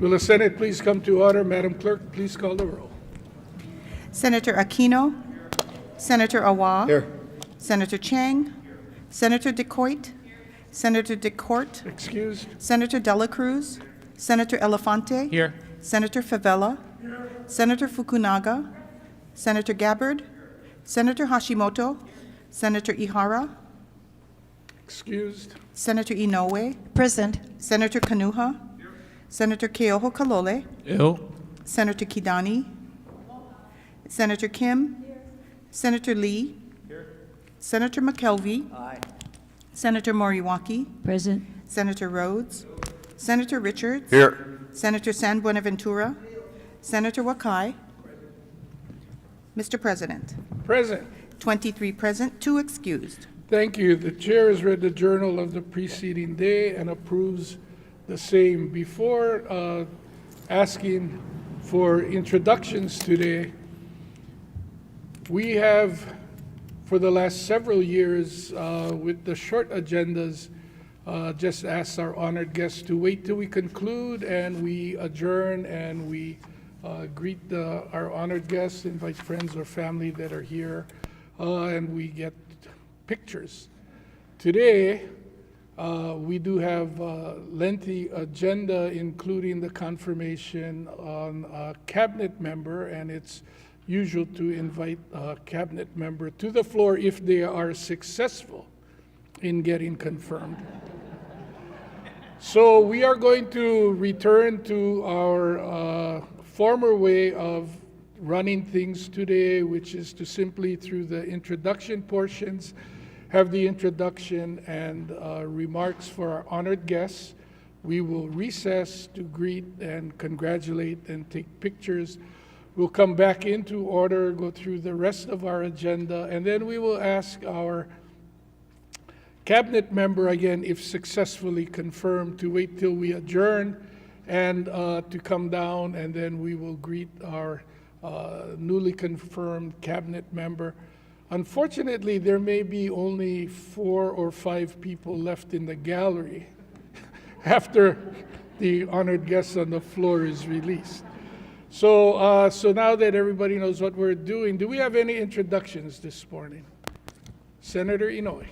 Will the Senate please come to order? Madam Clerk, please call the roll. Senator Aquino. Senator Awa. Here. Senator Chang. Senator DeCoit. Senator DeCourt. Excused. Senator Dela Cruz. Senator Elefante. Here. Senator Favela. Senator Fukunaga. Senator Gabbard. Senator Hashimoto. Senator Ihara. Excused. Senator Inoue. Present. Senator Kanuha. Senator Keoho Kalole. Ill. Senator Kidani. Senator Kim. Senator Lee. Senator McKelvey. Senator Moriwaki. Present. Senator Rhodes. Senator Richards. Here. Senator San Buenaventura. Senator Wakai. Mr. President, Present. 23 present, 2 excused. Thank you. The chair has read the journal of the preceding day and approves the same. Before asking for introductions today, we have, for the last several years, with the short agendas, just asked our honored guests to wait till we conclude and we adjourn and we greet our honored guests, invite friends or family that are here, and we get pictures. Today, we do have a lengthy agenda, including the confirmation on a cabinet member, and it's usual to invite a cabinet member to the floor if they are successful in getting confirmed. So we are going to return to our former way of running things today, which is to simply, through the introduction portions, have the introduction and remarks for our honored guests. We will recess to greet and congratulate and take pictures. We'll come back into order, go through the rest of our agenda, and then we will ask our cabinet member, again, if successfully confirmed, to wait till we adjourn and to come down, and then we will greet our newly confirmed cabinet member. Unfortunately, there may be only 4 or 5 people left in the gallery after the honored guest on the floor is released. So, so now that everybody knows what we're doing, do we have any introductions this morning? Senator Inoue.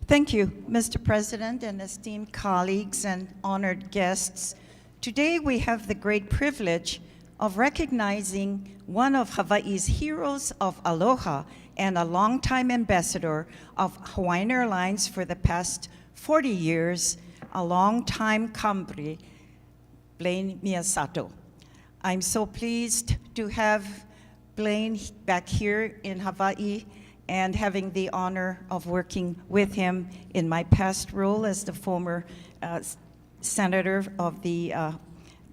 Thank you, Mr. President and esteemed colleagues and honored guests. Today we have the great privilege of recognizing one of Hawaii's heroes of aloha and a longtime ambassador of Hawaiian Airlines for the past 40 years, a longtime Kambri, Blaine Miyasato. I'm so pleased to have Blaine back here in Hawaii and having the honor of working with him in my past role as the former senator of the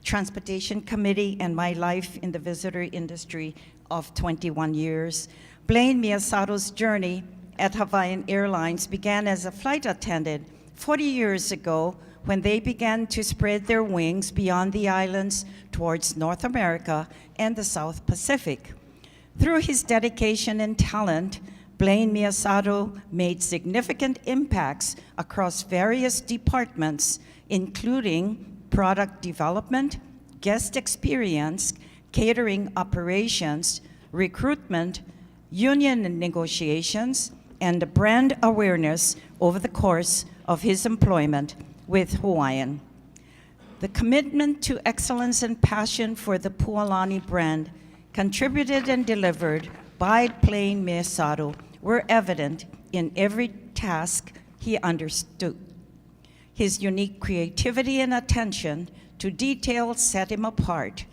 Transportation Committee and my life in the visitor industry of 21 years. Blaine Miyasato's journey at Hawaiian Airlines began as a flight attendant 40 years ago when they began to spread their wings beyond the islands towards North America and the South Pacific. Through his dedication and talent, Blaine Miyasato made significant impacts across various departments, including product development, guest experience, catering operations, recruitment, union negotiations, and brand awareness over the course of his employment with Hawaiian. The commitment to excellence and passion for the Pualani brand contributed and delivered by Blaine Miyasato were evident in every task he undertook. His unique creativity and attention to detail set him apart,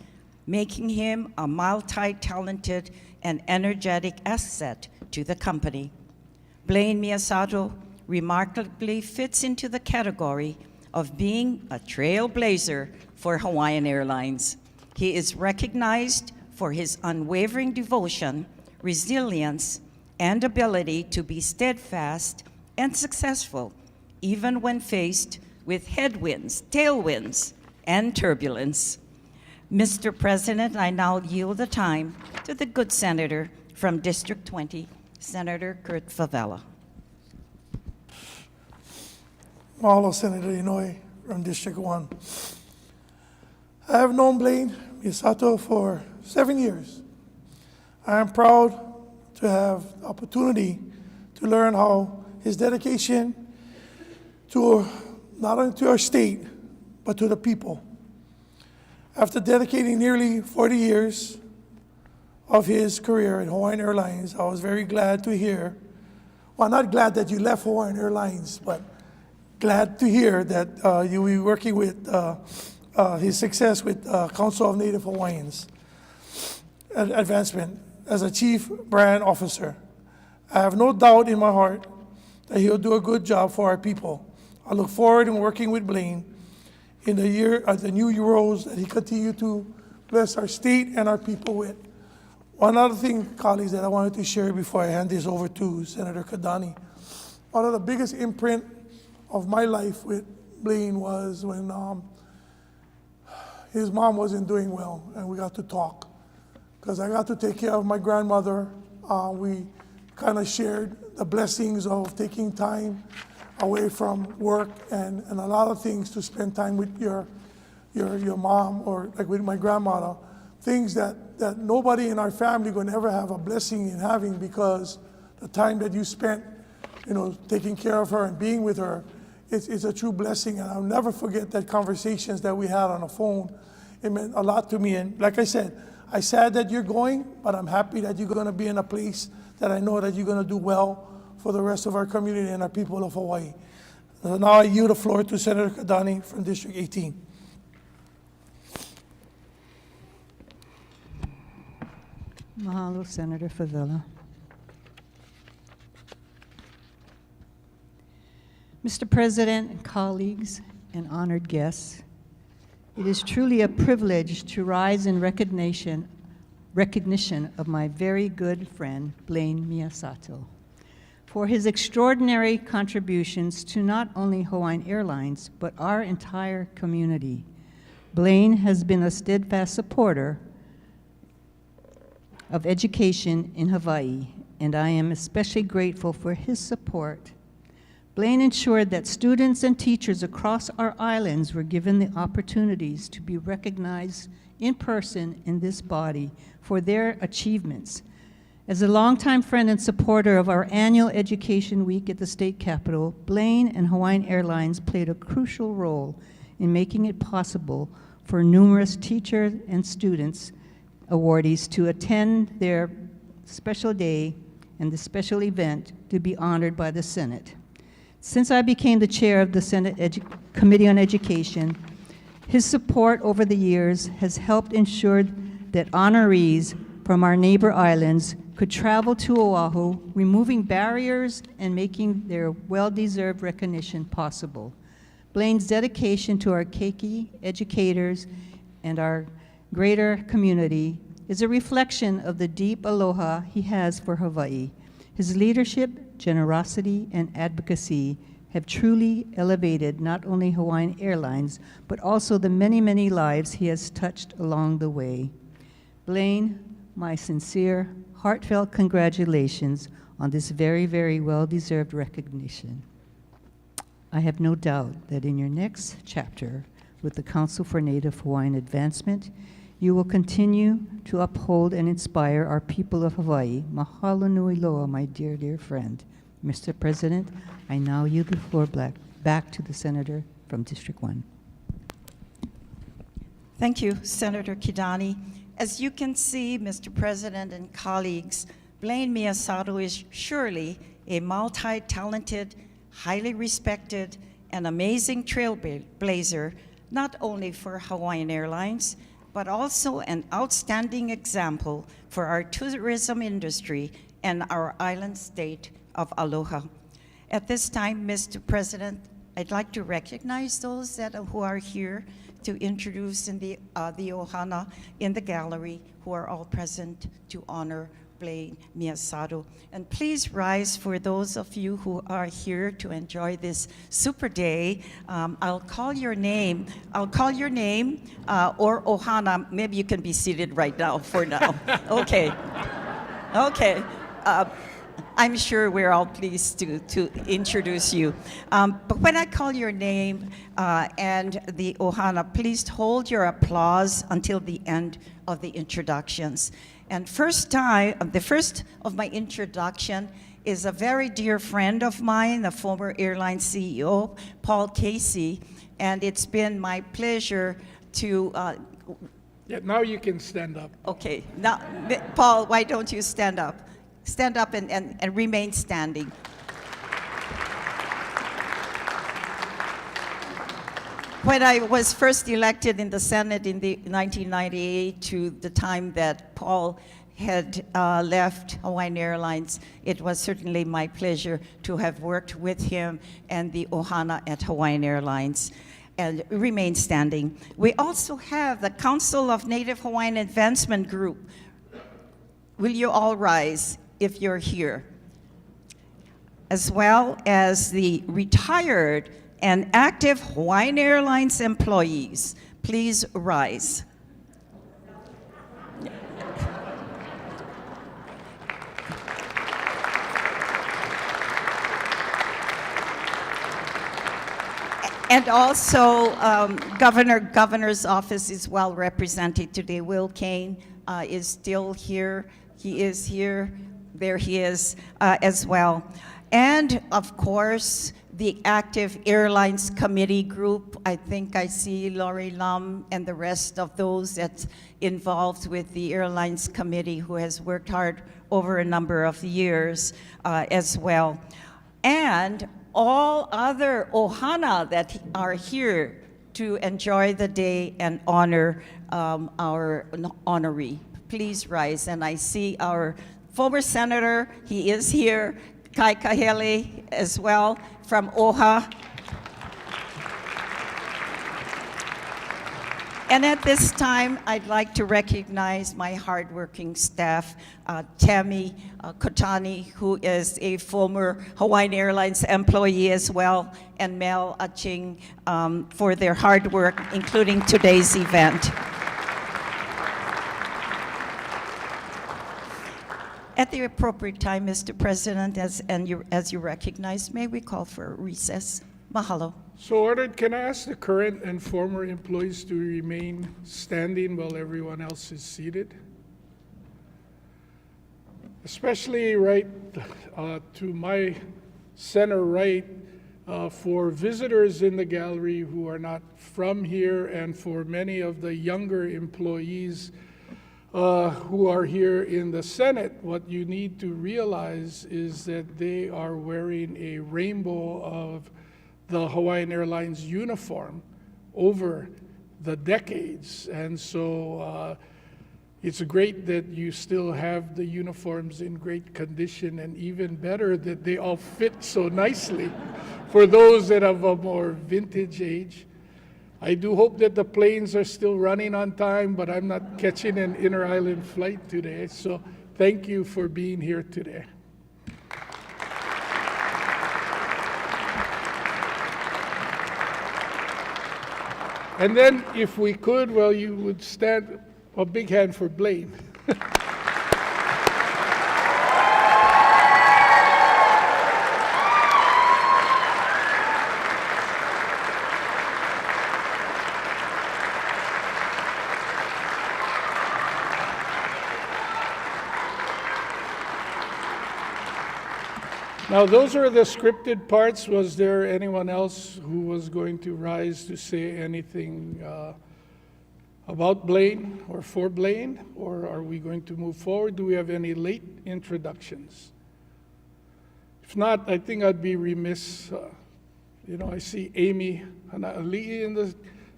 making him a multi-talented and energetic asset to the company. Blaine Miyasato remarkably fits into the category of being a trailblazer for Hawaiian Airlines. He is recognized for his unwavering devotion, resilience, and ability to be steadfast and successful, even when faced with headwinds, tailwinds, and turbulence. Mr. President, I now yield the time to the good senator from District 20, Senator Kurt Favela. Mahalo, Senator Inoue from District 1. I have known Blaine Miyasato for 7 years. I am proud to have the opportunity to learn how his dedication to not only to our state, but to the people. After dedicating nearly 40 years of his career at Hawaiian Airlines, I was very glad to hear, well, not glad that you left Hawaiian Airlines, but glad to hear that you will be working with his success with Council of Native Hawaiians advancement as a Chief Brand Officer. I have no doubt in my heart that he'll do a good job for our people. I look forward to working with Blaine in the new roles that he continue to bless our state and our people with. One other thing, colleagues, that I wanted to share before I hand this over to Senator Kidani. One of the biggest imprint of my life with Blaine was when his mom wasn't doing well, and we got to talk. Because I got to take care of my grandmother. We kind of shared the blessings of taking time away from work and a lot of things to spend time with your mom, or like with my grandmother. Things that nobody in our family going to ever have a blessing in having, because the time that you spent, taking care of her and being with her, it's a true blessing. And I'll never forget that conversations that we had on the phone. It meant a lot to me. And like I said, I'm sad that you're going, but I'm happy that you're going to be in a place that I know that you're going to do well for the rest of our community and our people of Hawaii. Now I yield the floor to Senator Kidani from District 18. Mahalo, Senator Favilla. Mr. President, colleagues, and honored guests, it is truly a privilege to rise in recognition of my very good friend, Blaine Miyasato, for his extraordinary contributions to not only Hawaiian Airlines, but our entire community. Blaine has been a steadfast supporter of education in Hawaii, and I am especially grateful for his support. Blaine ensured that students and teachers across our islands were given the opportunities to be recognized in person in this body for their achievements. As a longtime friend and supporter of our annual Education Week at the State Capitol, Blaine and Hawaiian Airlines played a crucial role in making it possible for numerous teachers and students awardees to attend their special day and the special event to be honored by the Senate. Since I became the chair of the Senate Committee on Education, his support over the years has helped ensure that honorees from our neighbor islands could travel to Oahu, removing barriers and making their well-deserved recognition possible. Blaine's dedication to our keiki educators and our greater community is a reflection of the deep aloha he has for Hawaii. His leadership, generosity, and advocacy have truly elevated not only Hawaiian Airlines, but also the many, many lives he has touched along the way. Blaine, my sincere, heartfelt congratulations on this very, very well-deserved recognition. I have no doubt that in your next chapter with the Council for Native Hawaiian Advancement, you will continue to uphold and inspire our people of Hawaii. Mahalo nui loa, my dear, dear friend. Mr. President, I now yield the floor back to the Senator from District 1. Thank you, Senator Kidani. As you can see, Mr. President and colleagues, Blaine Miyasato is surely a multi-talented, highly respected, and amazing trailblazer, not only for Hawaiian Airlines, but also an outstanding example for our tourism industry and our island state of Aloha. At this time, Mr. President, I'd like to recognize those who are here to introduce in the ohana in the gallery, who are all present to honor Blaine Miyasato. And please rise for those of you who are here to enjoy this super day. I'll call your name. Or ohana. Maybe you can be seated right now for now. Okay. Okay. I'm sure we're all pleased to introduce you. But when I call your name and the ohana, please hold your applause until the end of the introductions. And the first of my introduction is a very dear friend of mine, the former airline CEO, Paul Casey, and it's been my pleasure to Yeah, now you can stand up. okay, now, Paul, why don't you stand up? Stand up and remain standing. When I was first elected in the Senate in the 1998 to the time that Paul had left Hawaiian Airlines, it was certainly my pleasure to have worked with him and the ohana at Hawaiian Airlines. And remain standing. We also have the Council of Native Hawaiian Advancement Group. Will you all rise if you're here? As well as the retired and active Hawaiian Airlines employees. Please rise. And also, Governor's office is well represented today. Will Kane is still here. He is here. There he is as well. And of course, the active Airlines Committee group. I think I see Lori Lum and the rest of those that's involved with the Airlines Committee who has worked hard over a number of years as well. And all other ohana that are here to enjoy the day and honor our honoree. Please rise. And I see our former senator, he is here, Kai Kahele as well from OHA. And at this time, I'd like to recognize my hardworking staff, Tammy Kotani, who is a former Hawaiian Airlines employee as well, and Mel Aching for their hard work, including today's event. At the appropriate time, Mr. President, as you recognize, may we call for a recess? Mahalo. So ordered, can I ask the current and former employees to remain standing while everyone else is seated? Especially right to my center right, for visitors in the gallery who are not from here, and for many of the younger employees who are here in the Senate, what you need to realize is that they are wearing a rainbow of the Hawaiian Airlines uniform over the decades. And so it's great that you still have the uniforms in great condition, and even better that they all fit so nicely for those that have a more vintage age. I do hope that the planes are still running on time, but I'm not catching an inter-island flight today. So thank you for being here today. And then, if we could, well, you would stand, a big hand for Blaine. Now, those are the scripted parts. Was there anyone else who was going to rise to say anything about Blaine or for Blaine? Or are we going to move forward? Do we have any late introductions? If not, I think I'd be remiss. I see Amy Hana'ali'i in the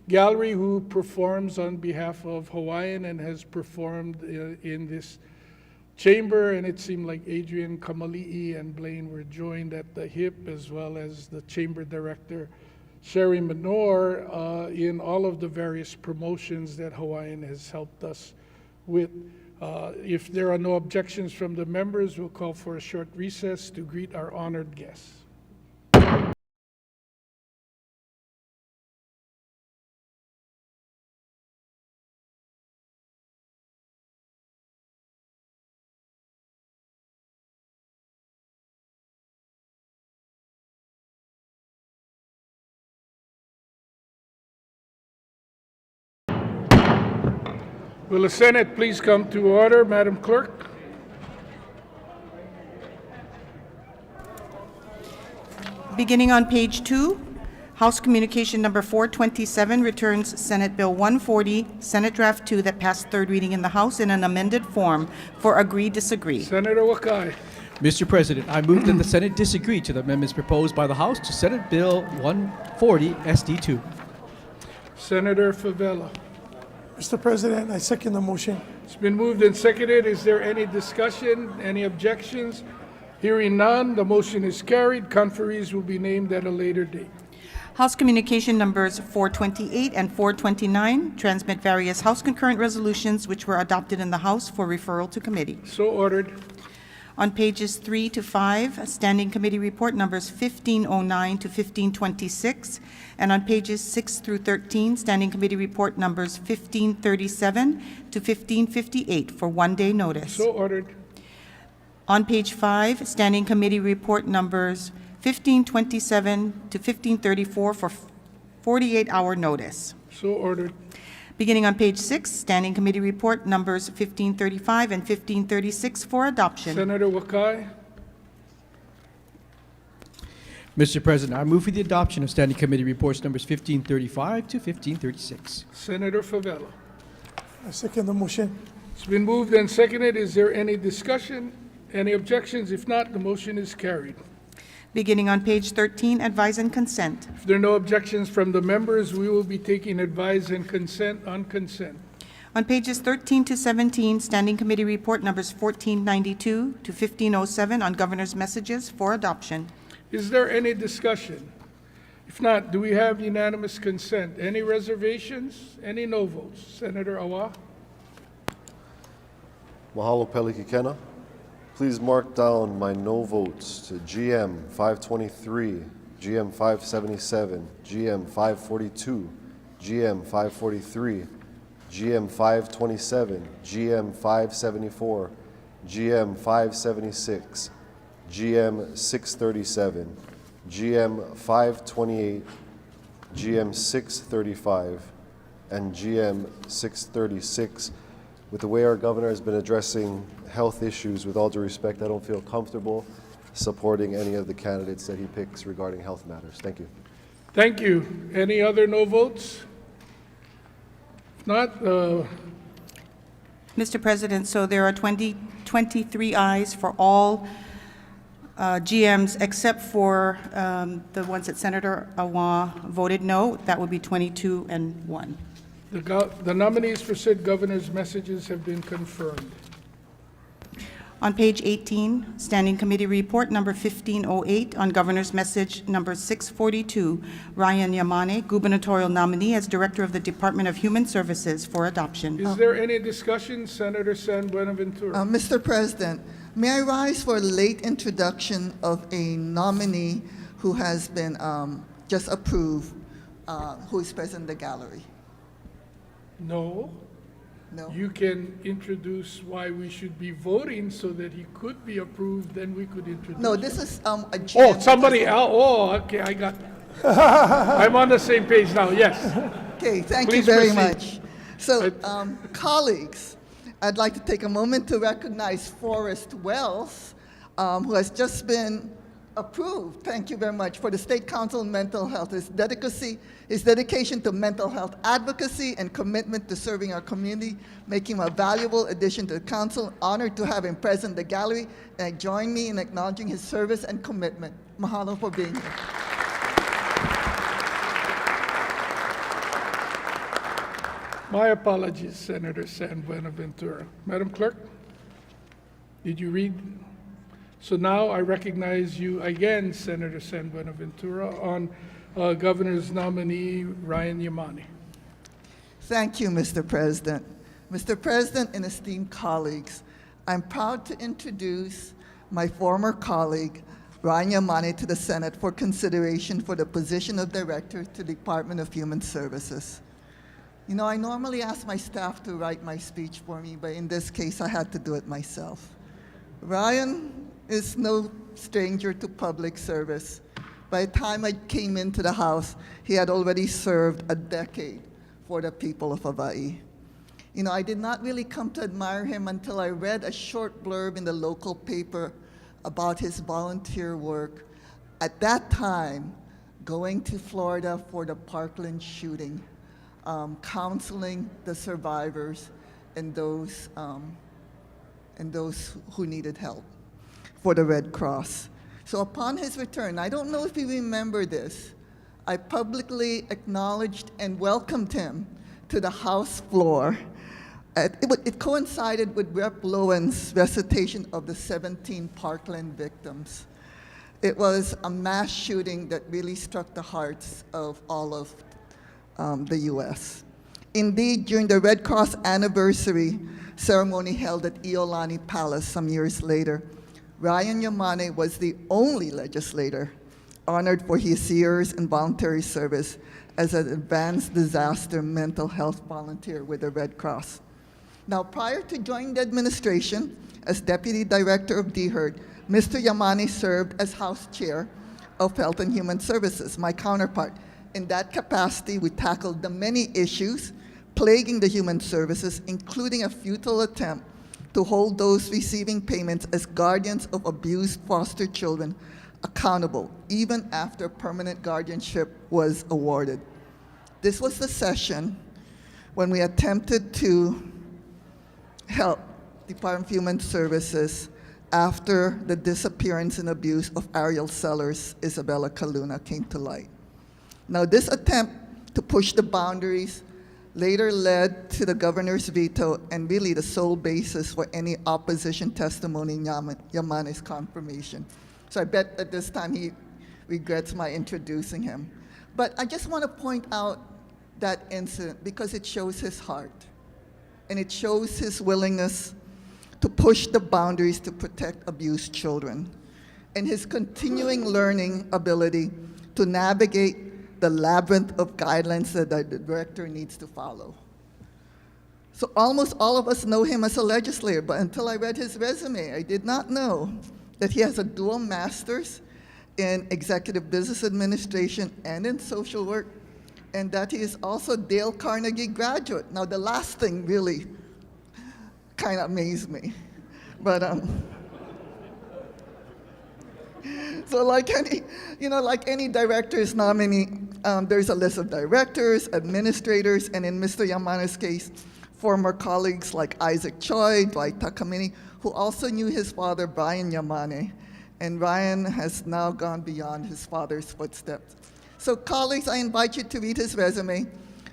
gallery, who performs on behalf of Hawaiian and has performed in this chamber, and it seemed like Adrian Kamali'i and Blaine were joined at the hip, as well as the chamber director, Sherry Menor, in all of the various promotions that Hawaiian has helped us with. If there are no objections from the members, we'll call for a short recess to greet our honored guests. Will the Senate please come to order, Madam Clerk? Beginning on page 2, House Communication Number 427 returns Senate Bill 140, Senate Draft 2 that passed third reading in the House in an amended form for agree-disagree. Senator Wakai. Mr. President, I move that the Senate disagree to the amendments proposed by the House to Senate Bill 140 SD2. Senator Favela. Mr. President, I second the motion. It's been moved and seconded. Is there any discussion, any objections? Hearing none, the motion is carried. Conferees will be named at a later date. House Communication Numbers 428 and 429 transmit various House concurrent resolutions which were adopted in the House for referral to committee. So ordered. On pages 3 to 5, Standing Committee Report Numbers 1509 to 1526, and on pages 6 through 13, Standing Committee Report Numbers 1537 to 1558 for one-day notice. So ordered. On page 5, Standing Committee Report Numbers 1527 to 1534 for 48-hour notice. So ordered. Beginning on page 6, Standing Committee Report Numbers 1535 and 1536 for adoption. Senator Wakai. Mr. President, I move for the adoption of Standing Committee Reports numbers 1535 to 1536. Senator Favela. I second the motion. It's been moved and seconded. Is there any discussion, any objections? If not, the motion is carried. Beginning on page 13, Advise and Consent. If there are no objections from the members, we will be taking advice and consent on consent. On pages 13 to 17, Standing Committee Report Numbers 1492 to 1507 on Governor's Messages for adoption. Is there any discussion? If not, do we have unanimous consent? Any reservations? Any no votes? Senator Awa. Mahalo Pelikikena. Please mark down my no votes to GM 523, GM 577, GM 542, GM 543, GM 527, GM 574, GM 576, GM 637, GM 528, GM 635, and GM 636. With the way our governor has been addressing health issues, with all due respect, I don't feel comfortable supporting any of the candidates that he picks regarding health matters. Thank you. Thank you. Any other no votes? If not, Mr. President, so there are 23 ayes for all GMs except for the ones that Senator Awa voted no. That would be 22 and 1. the nominees for said governor's messages have been confirmed. On page 18, Standing Committee Report Number 1508 on Governor's Message Number 642, Ryan Yamane, gubernatorial nominee as Director of the Department of Human Services for adoption. Is there any discussion, Senator San Buenaventura? Mr. President, may I rise for a late introduction of a nominee who has been just approved, who is present in the gallery? No. No? You can introduce why we should be voting so that he could be approved, then we could introduce. No, this is a Oh, GM. somebody else. Oh, okay, I got. I'm on the same page now, yes. Okay, thank Please you very proceed. much. So, colleagues, I'd like to take a moment to recognize Forrest Wells, who has just been approved. Thank you very much for the State Council on Mental Health. His dedication to mental health advocacy and commitment to serving our community, making him a valuable addition to the council. Honored to have him present in the gallery, and join me in acknowledging his service and commitment. Mahalo for being here. My apologies, Senator San Buenaventura. Madam Clerk, did you read? So now I recognize you again, Senator San Buenaventura, on Governor's nominee, Ryan Yamane. Thank you, Mr. President. Mr. President and esteemed colleagues, I'm proud to introduce my former colleague, Ryan Yamane, to the Senate for consideration for the position of Director to the Department of Human Services. You know, I normally ask my staff to write my speech for me, but in this case, I had to do it myself. Ryan is no stranger to public service. By the time I came into the House, he had already served a decade for the people of Hawaii. You know, I did not really come to admire him until I read a short blurb in the local paper about his volunteer work. At that time, going to Florida for the Parkland shooting, counseling the survivors and those who needed help for the Red Cross. So upon his return, I don't know if you remember this, I publicly acknowledged and welcomed him to the House floor. It coincided with Rep. Lowen's recitation of the 17 Parkland victims. It was a mass shooting that really struck the hearts of all of the U.S. Indeed, during the Red Cross anniversary ceremony held at Iolani Palace some years later, Ryan Yamane was the only legislator honored for his years in voluntary service as an advanced disaster mental health volunteer with the Red Cross. Now, prior to joining the administration as Deputy Director of DHERD, Mr. Yamane served as House Chair of Health and Human Services, my counterpart. In that capacity, we tackled the many issues plaguing the human services, including a futile attempt to hold those receiving payments as guardians of abused foster children accountable, even after permanent guardianship was awarded. This was the session when we attempted to help Department of Human Services after the disappearance and abuse of Ariel Sellers, Isabella Caluna came to light. Now, this attempt to push the boundaries later led to the governor's veto and really the sole basis for any opposition testimony in Yamane's confirmation. So I bet at this time he regrets my introducing him. But I just want to point out that incident because it shows his heart and it shows his willingness to push the boundaries to protect abused children and his continuing learning ability to navigate the labyrinth of guidelines that the director needs to follow. So almost all of us know him as a legislator, but until I read his resume, I did not know that he has a dual master's in executive business administration and in social work, and that he is also Dale Carnegie graduate. Now, the last thing really kind of amazed me, but so like any director's nominee, there's a list of directors, administrators, and in Mr. Yamane's case, former colleagues like Isaac Choi, Dwight Takamini, who also knew his father, Brian Yamane, and Ryan has now gone beyond his father's footsteps. So colleagues, I invite you to read his resume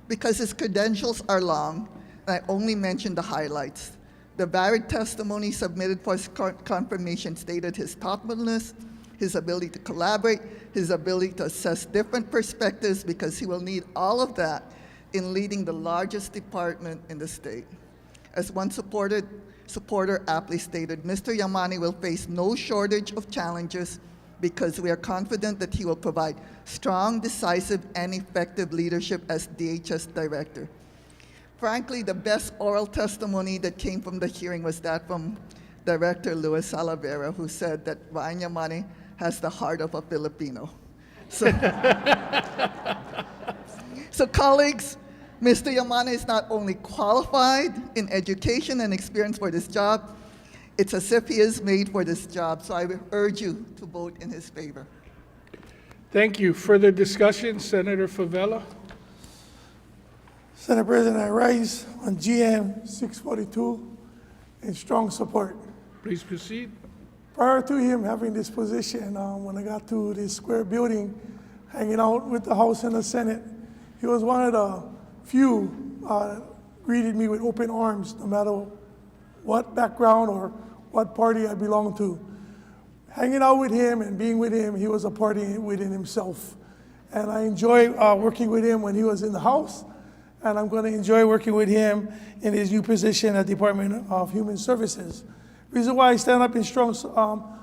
because his credentials are long, and I only mentioned the highlights. The varied testimony submitted for his confirmation stated his thoughtfulness, his ability to collaborate, his ability to assess different perspectives because he will need all of that in leading the largest department in the state. As one supporter aptly stated, Mr. Yamane will face no shortage of challenges because we are confident that he will provide strong, decisive, and effective leadership as DHS director. Frankly, the best oral testimony that came from the hearing was that from Director Luis Salavera, who said that Ryan Yamane has the heart of a Filipino. So colleagues, Mr. Yamane is not only qualified in education and experience for this job, it's as if he is made for this job. So I would urge you to vote in his favor. Thank you. Further discussion, Senator Favela? Senate President, I rise on GM 642 in strong support. Please proceed. Prior to him having this position, when I got to this square building, hanging out with the House and the Senate, he was one of the few greeted me with open arms, no matter what background or what party I belonged to. Hanging out with him and being with him, he was a party within himself. And I enjoy working with him when he was in the House, and I'm going to enjoy working with him in his new position at Department of Human Services. Reason why I stand up in strong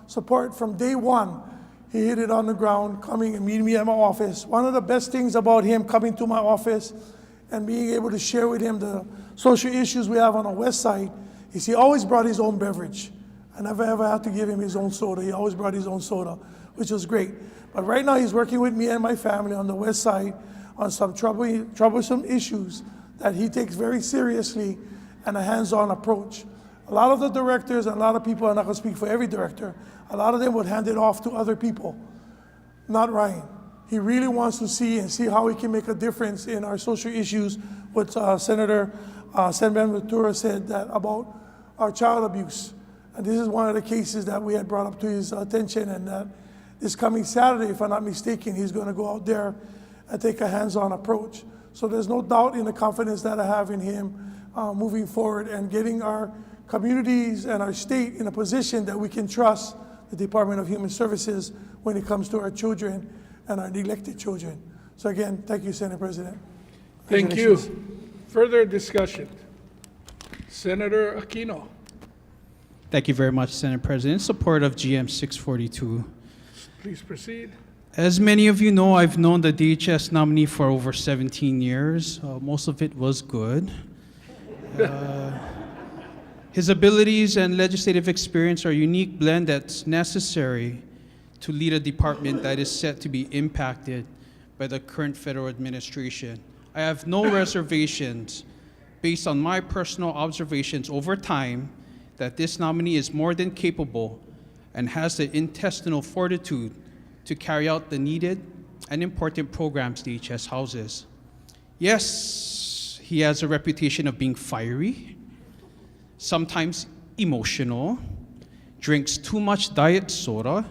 support from day one, he hit it on the ground, coming and meeting me at my office. One of the best things about him coming to my office and being able to share with him the social issues we have on the West Side is he always brought his own beverage. I never ever had to give him his own soda. He always brought his own soda, which was great. But right now he's working with me and my family on the West Side on some troublesome issues that he takes very seriously, and a hands-on approach. A lot of the directors and a lot of people, I'm not going to speak for every director, a lot of them would hand it off to other people, not Ryan. He really wants to see how he can make a difference in our social issues. What Senator San Ventura said that about our child abuse. And this is one of the cases that we had brought up to his attention, and that this coming Saturday, if I'm not mistaken, he's going to go out there and take a hands-on approach. So there's no doubt in the confidence that I have in him moving forward and getting our communities and our state in a position that we can trust the Department of Human Services when it comes to our children and our neglected children. So again, thank you, Senate President. Thank you. Further discussion. Senator Aquino. Thank you very much, Senate President. In support of GM 642. Please proceed. As many of you know, I've known the DHS nominee for over 17 years. Most of it was good. His abilities and legislative experience are a unique blend that's necessary to lead a department that is set to be impacted by the current federal administration. I have no reservations based on my personal observations over time that this nominee is more than capable and has the intestinal fortitude to carry out the needed and important programs DHS houses. Yes, he has a reputation of being fiery, sometimes emotional, drinks too much diet soda,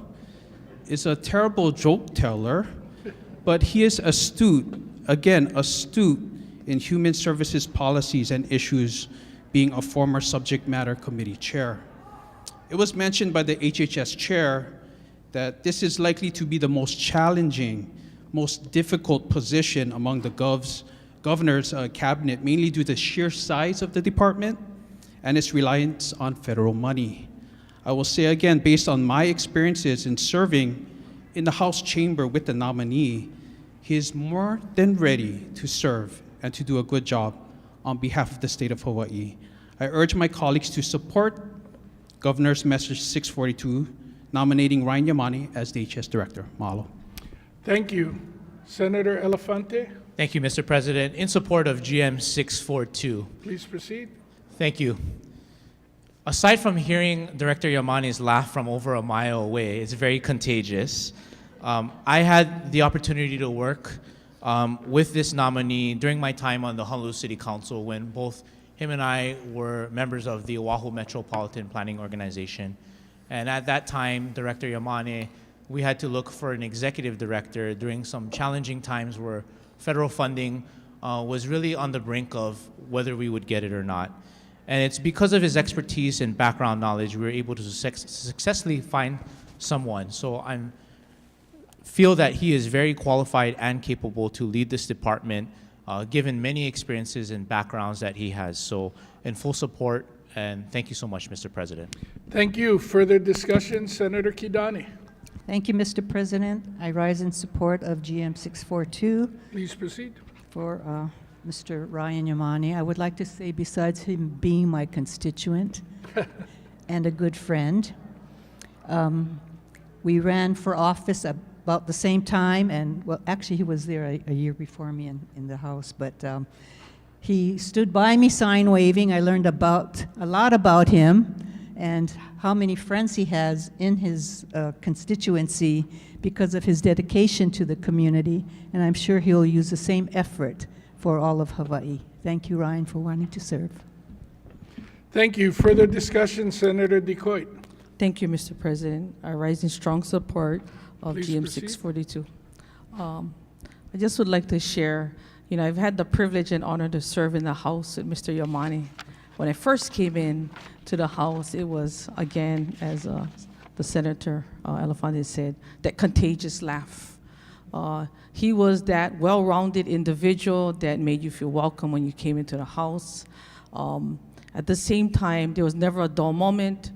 is a terrible joke teller, but he is astute, again, astute in human services policies and issues, being a former subject matter committee chair. It was mentioned by the HHS chair that this is likely to be the most challenging, most difficult position among the governor's cabinet, mainly due to the sheer size of the department and its reliance on federal money. I will say again, based on my experiences in serving in the House chamber with the nominee, he is more than ready to serve and to do a good job on behalf of the state of Hawaii. I urge my colleagues to support Governor's Message 642, nominating Ryan Yamani as the HS Director. Mahalo. Thank you. Senator Elefante, Thank you, Mr. President. In support of GM 642. please proceed. Thank you. Aside from hearing Director Yamani's laugh from over a mile away, it's very contagious. I had the opportunity to work with this nominee during my time on the Honolulu City Council when both him and I were members of the Oahu Metropolitan Planning Organization. And at that time, Director Yamane, we had to look for an executive director during some challenging times where federal funding was really on the brink of whether we would get it or not. And it's because of his expertise and background knowledge we were able to successfully find someone. So I feel that he is very qualified and capable to lead this department, given many experiences and backgrounds that he has. So in full support, and thank you so much, Mr. President. Thank you. Further discussion, Senator Kidani. Thank you, Mr. President. I rise in support of GM 642 Please proceed. for Mr. Ryan Yamani. I would like to say, besides him being my constituent and a good friend, we ran for office about the same time, and well, actually he was there a year before me in the House, but he stood by me sign waving. I learned a lot about him and how many friends he has in his constituency because of his dedication to the community, and I'm sure he'll use the same effort for all of Hawaii. Thank you, Ryan, for wanting to serve. Thank you. Further discussion, Senator DeCoit. Thank you, Mr. President. I rise in strong support of Please GM proceed. 642. I just would like to share, I've had the privilege and honor to serve in the House with Mr. Yamani. When I first came in to the House, it was, again, as the Senator Elefante said, that contagious laugh. He was that well-rounded individual that made you feel welcome when you came into the House. At the same time, there was never a dull moment.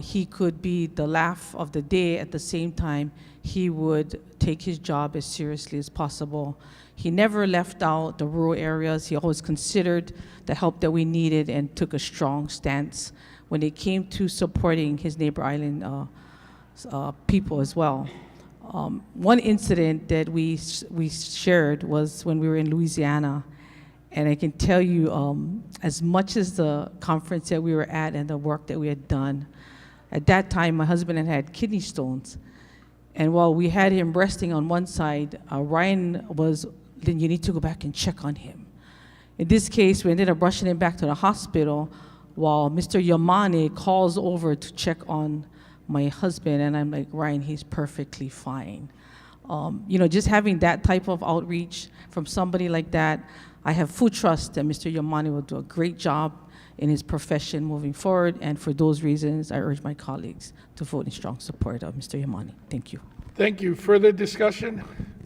He could be the laugh of the day. At the same time, he would take his job as seriously as possible. He never left out the rural areas. He always considered the help that we needed and took a strong stance when it came to supporting his neighbor island people as well. One incident that we shared was when we were in Louisiana, And I can tell you, as much as the conference that we were at and the work that we had done, at that time, my husband had kidney stones. And while we had him resting on one side, Ryan was, then you need to go back and check on him. In this case, we ended up rushing him back to the hospital while Mr. Yamane calls over to check on my husband, and I'm like, Ryan, he's perfectly fine. Just having that type of outreach from somebody like that, I have full trust that Mr. Yamane will do a great job in his profession moving forward, and for those reasons, I urge my colleagues to vote in strong support of Mr. Yamane. Thank you. Thank you. Further discussion?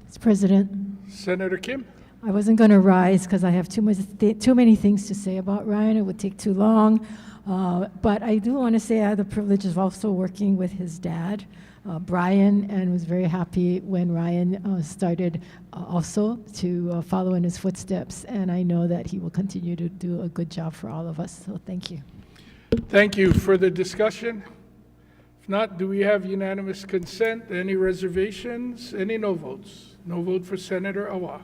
Mr. President, Senator Kim? I wasn't going to rise because I have too many things to say about Ryan. It would take too long. But I do want to say I had the privilege of also working with his dad, Brian, and was very happy when Ryan started also to follow in his footsteps. And I know that he will continue to do a good job for all of us. So thank you. Thank you. Further discussion? If not, do we have unanimous consent? Any reservations? Any no votes? No vote for Senator Awa.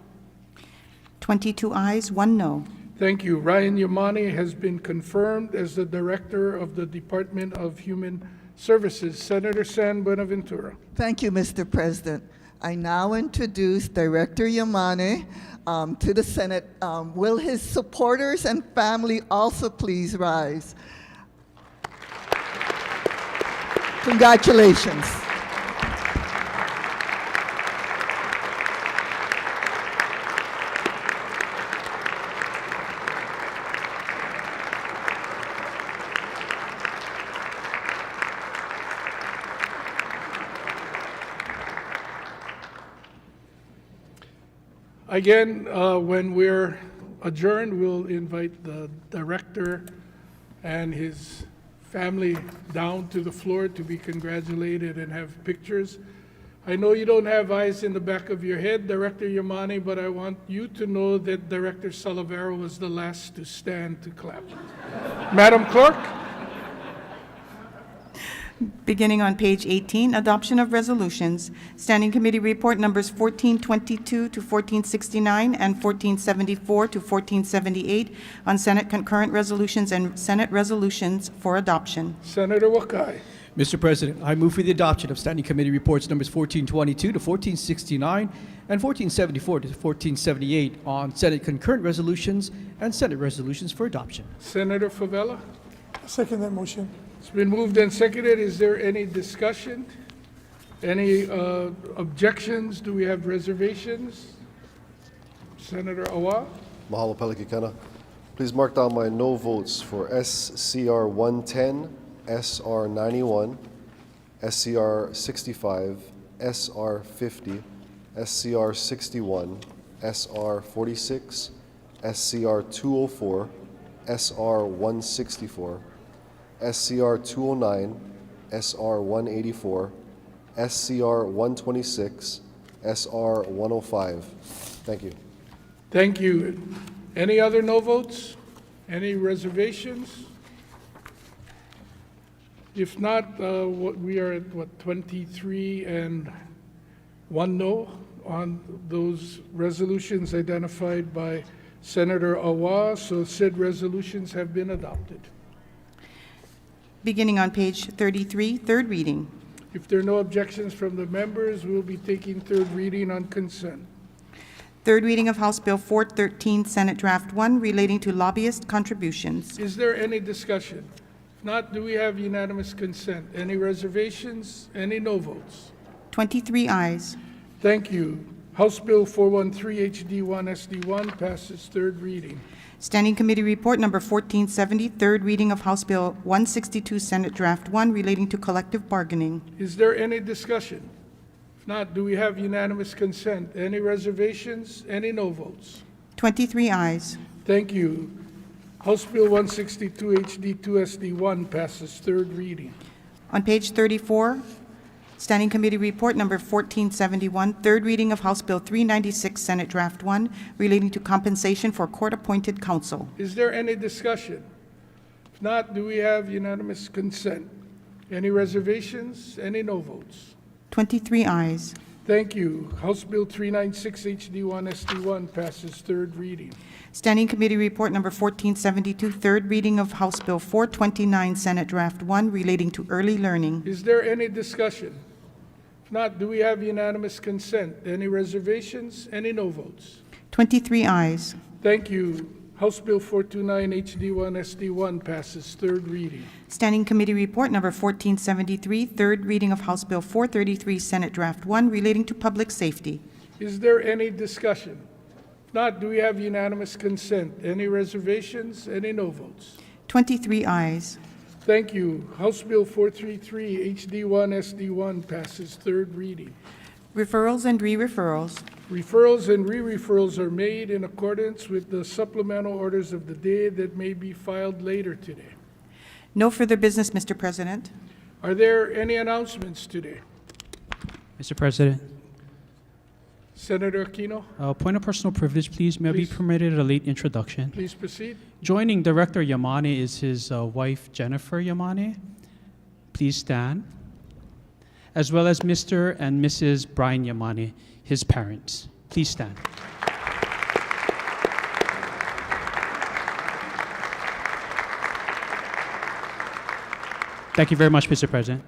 22 ayes, 1 no. Thank you. Ryan Yamane has been confirmed as the Director of the Department of Human Services. Senator San Buenaventura. Thank you, Mr. President. I now introduce Director Yamane to the Senate. Will his supporters and family also please rise? Congratulations. Again, when we're adjourned, we'll invite the director and his family down to the floor to be congratulated and have pictures. I know you don't have eyes in the back of your head, Director Yamane, but I want you to know that Director Salavero was the last to stand to clap. Madam Clerk? Beginning on page 18, adoption of resolutions. Standing Committee Report numbers 1422 to 1469 and 1474 to 1478 on Senate concurrent resolutions and Senate resolutions for adoption. Senator Wakai. Mr. President, I move for the adoption of Standing Committee Reports numbers 1422 to 1469 and 1474 to 1478 on Senate concurrent resolutions and Senate resolutions for adoption. Senator Favela. I second that motion. It's been moved and seconded. Is there any discussion? Any objections? Do we have reservations? Senator Awa. Mahalo Pelekikena. Please mark down my no votes for SCR 110, SR 91, SCR 65, SR 50, SCR 61, SR 46, SCR 204, SR 164, SCR 209, SR 184, SCR 126, SR 105. Thank you. Thank you. Any other no votes? Any reservations? If not, we are at 23 and 1 no on those resolutions identified by Senator Awa, so said resolutions have been adopted. Beginning on page 33, third reading. If there are no objections from the members, we'll be taking third reading on consent. Third reading of House Bill 413, Senate Draft 1, relating to lobbyist contributions. Is there any discussion? If not, do we have unanimous consent? Any reservations? Any no votes? 23 ayes. Thank you. House Bill 413 HD1 SD1 passes third reading. Standing Committee Report number 1470, third reading of House Bill 162, Senate Draft 1, relating to collective bargaining. Is there any discussion? If not, do we have unanimous consent? Any reservations? Any no votes? 23 ayes. Thank you. House Bill 162 HD2 SD1 passes third reading. On page 34, Standing Committee Report number 1471, third reading of House Bill 396, Senate Draft 1, relating to compensation for court-appointed counsel. Is there any discussion? If not, do we have unanimous consent? Any reservations? Any no votes? 23 ayes. Thank you. House Bill 396 HD1 SD1 passes third reading. Standing Committee Report Number 1472, third reading of House Bill 429, Senate Draft 1, relating to early learning. Is there any discussion? If not, do we have unanimous consent? Any reservations? Any no votes? 23 ayes. Thank you. House Bill 429 HD1 SD1 passes third reading. Standing Committee Report Number 1473, third reading of House Bill 433, Senate Draft 1, relating to public safety. Is there any discussion? If not, do we have unanimous consent? Any reservations? Any no votes? 23 ayes. Thank you. House Bill 433 HD1 SD1 passes third reading. Referrals and re-referrals. Referrals and re-referrals are made in accordance with the supplemental orders of the day that may be filed later today. No further business, Mr. President. Are there any announcements today? Mr. President, Senator Aquino, point of personal privilege, please. May I be Please. permitted a late introduction? please proceed. Joining Director Yamane is his wife, Jennifer Yamane. Please stand. As well as Mr. and Mrs. Brian Yamane, his parents. Please stand. Thank you very much, Mr. President.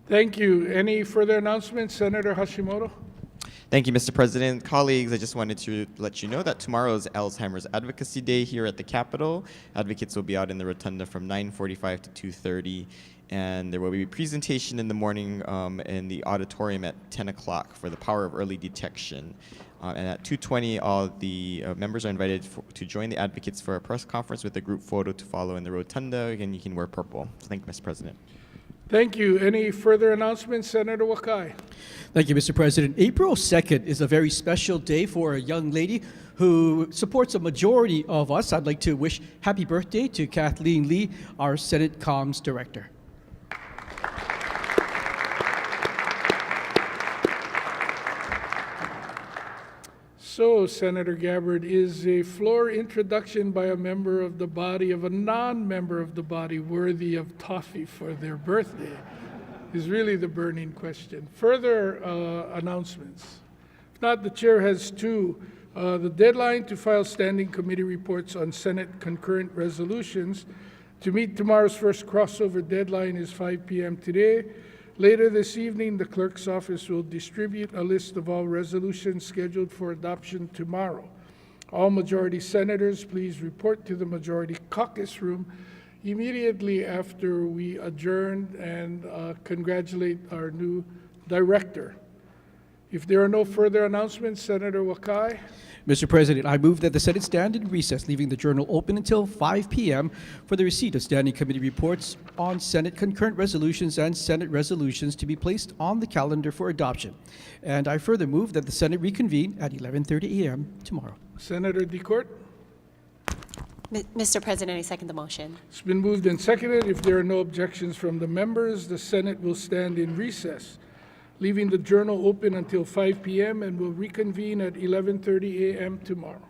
Thank you. Any further announcements, Senator Hashimoto? Thank you, Mr. President. Colleagues, I just wanted to let you know that tomorrow is Alzheimer's Advocacy Day here at the Capitol. Advocates will be out in the rotunda from 9:45 to 2:30, and there will be a presentation in the morning in the auditorium at 10 o'clock for the power of early detection. And at 2:20, all the members are invited to join the advocates for a press conference with a group photo to follow in the rotunda. Again, you can wear purple. So thank you, Mr. President. Thank you. Any further announcements, Senator Wakai? Thank you, Mr. President. April 2nd is a very special day for a young lady who supports a majority of us. I'd like to wish happy birthday to Kathleen Lee, our Senate Comms Director. So, Senator Gabbard, is a floor introduction by a member of the body of a non-member of the body worthy of toffee for their birthday? Is really the burning question. Further announcements? If not, the chair has two. The deadline to file standing committee reports on Senate concurrent resolutions to meet tomorrow's first crossover deadline is 5 p.m. today. Later this evening, the clerk's office will distribute a list of all resolutions scheduled for adoption tomorrow. All majority senators, please report to the majority caucus room immediately after we adjourn and congratulate our new director. If there are no further announcements, Senator Wakai. Mr. President, I move that the Senate stand in recess, leaving the journal open until 5 p.m. for the receipt of standing committee reports on Senate concurrent resolutions and Senate resolutions to be placed on the calendar for adoption. And I further move that the Senate reconvene at 11:30 a.m. tomorrow. Senator DeCourt. Mr. President, I second the motion. It's been moved and seconded. If there are no objections from the members, the Senate will stand in recess, leaving the journal open until 5 p.m. and will reconvene at 11:30 a.m. tomorrow.